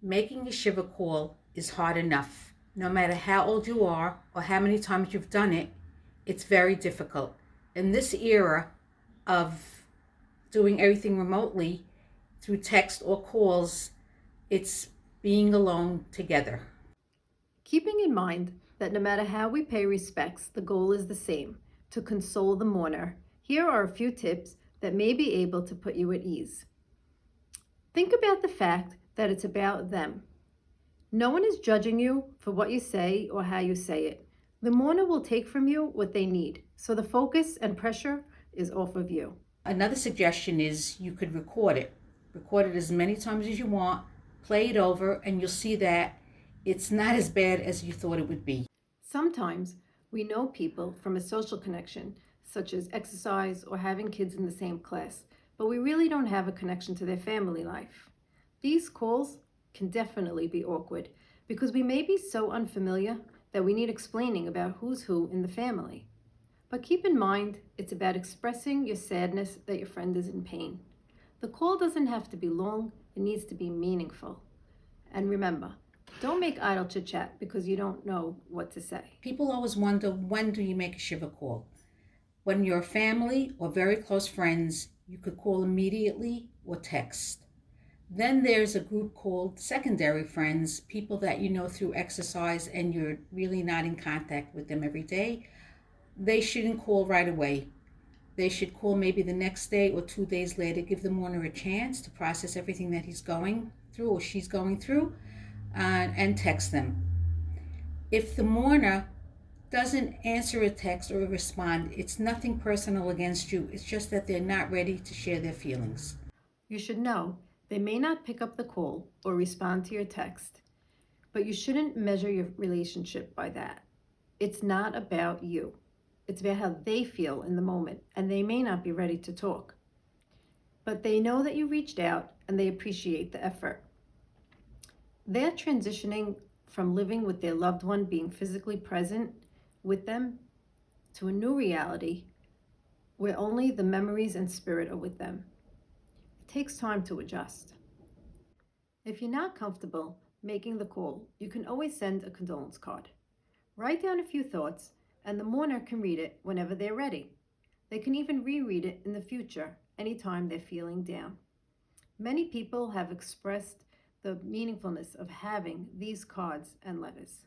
Making a Shiva call is hard enough. No matter how old you are or how many times you've done it, it's very difficult. In this era of doing everything remotely through text or calls, it's being alone together. Keeping in mind that no matter how we pay respects, the goal is the same to console the mourner, here are a few tips that may be able to put you at ease. Think about the fact that it's about them. No one is judging you for what you say or how you say it. The mourner will take from you what they need, so the focus and pressure is off of you. Another suggestion is you could record it. Record it as many times as you want, play it over, and you'll see that it's not as bad as you thought it would be. Sometimes we know people from a social connection, such as exercise or having kids in the same class, but we really don't have a connection to their family life. These calls can definitely be awkward because we may be so unfamiliar that we need explaining about who's who in the family. But keep in mind, it's about expressing your sadness that your friend is in pain. The call doesn't have to be long, it needs to be meaningful. And remember, don't make idle chit chat because you don't know what to say. People always wonder, when do you make a Shiva call? When you're family or very close friends, you could call immediately or text. Then there's a group called secondary friends, people that you know through exercise and you're really not in contact with them every day. They shouldn't call right away. They should call maybe the next day or 2 days later, give the mourner a chance to process everything that he's going through or she's going through, and text them. If the mourner doesn't answer a text or respond, it's nothing personal against you. It's just that they're not ready to share their feelings. You should know they may not pick up the call or respond to your text, but you shouldn't measure your relationship by that. It's not about you. It's about how they feel in the moment, and they may not be ready to talk. But they know that you reached out and they appreciate the effort. They're transitioning from living with their loved one being physically present with them to a new reality where only the memories and spirit are with them. It takes time to adjust. If you're not comfortable making the call, you can always send a condolence card. Write down a few thoughts, and the mourner can read it whenever they're ready. They can even reread it in the future, anytime they're feeling down. Many people have expressed the meaningfulness of having these cards and letters.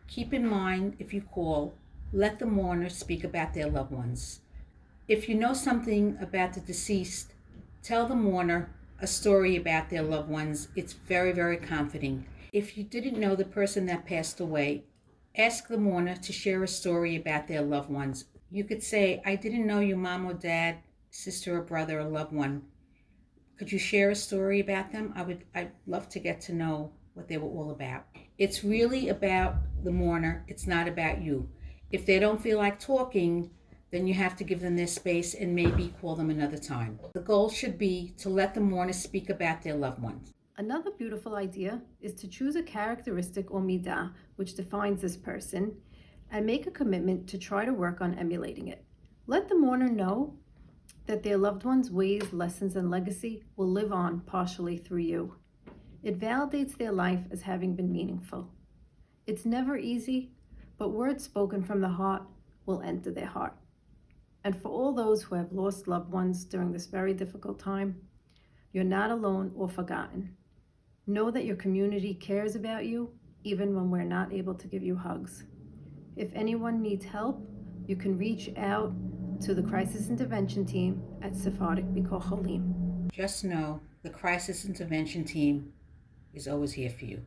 Keep in mind, if you call, let the mourner speak about their loved ones. If you know something about the deceased, tell the mourner a story about their loved ones. It's very, very comforting. If you didn't know the person that passed away, ask the mourner to share a story about their loved ones. You could say, I didn't know you, mom or dad, sister or brother or loved one. Could you share a story about them? I'd love to get to know what they were all about. It's really about the mourner. It's not about you. If they don't feel like talking, then you have to give them their space and maybe call them another time. The goal should be to let the mourner speak about their loved ones. Another beautiful idea is to choose a characteristic or midah which defines this person and make a commitment to try to work on emulating it. Let the mourner know that their loved one's ways, lessons, and legacy will live on partially through you. It validates their life as having been meaningful. It's never easy, but words spoken from the heart will enter their heart. And for all those who have lost loved ones during this very difficult time, you're not alone or forgotten. Know that your community cares about you, even when we're not able to give you hugs. If anyone needs help, you can reach out to the Crisis Intervention Team at Sephardic Bikor Cholim. Just know the crisis intervention team is always here for you.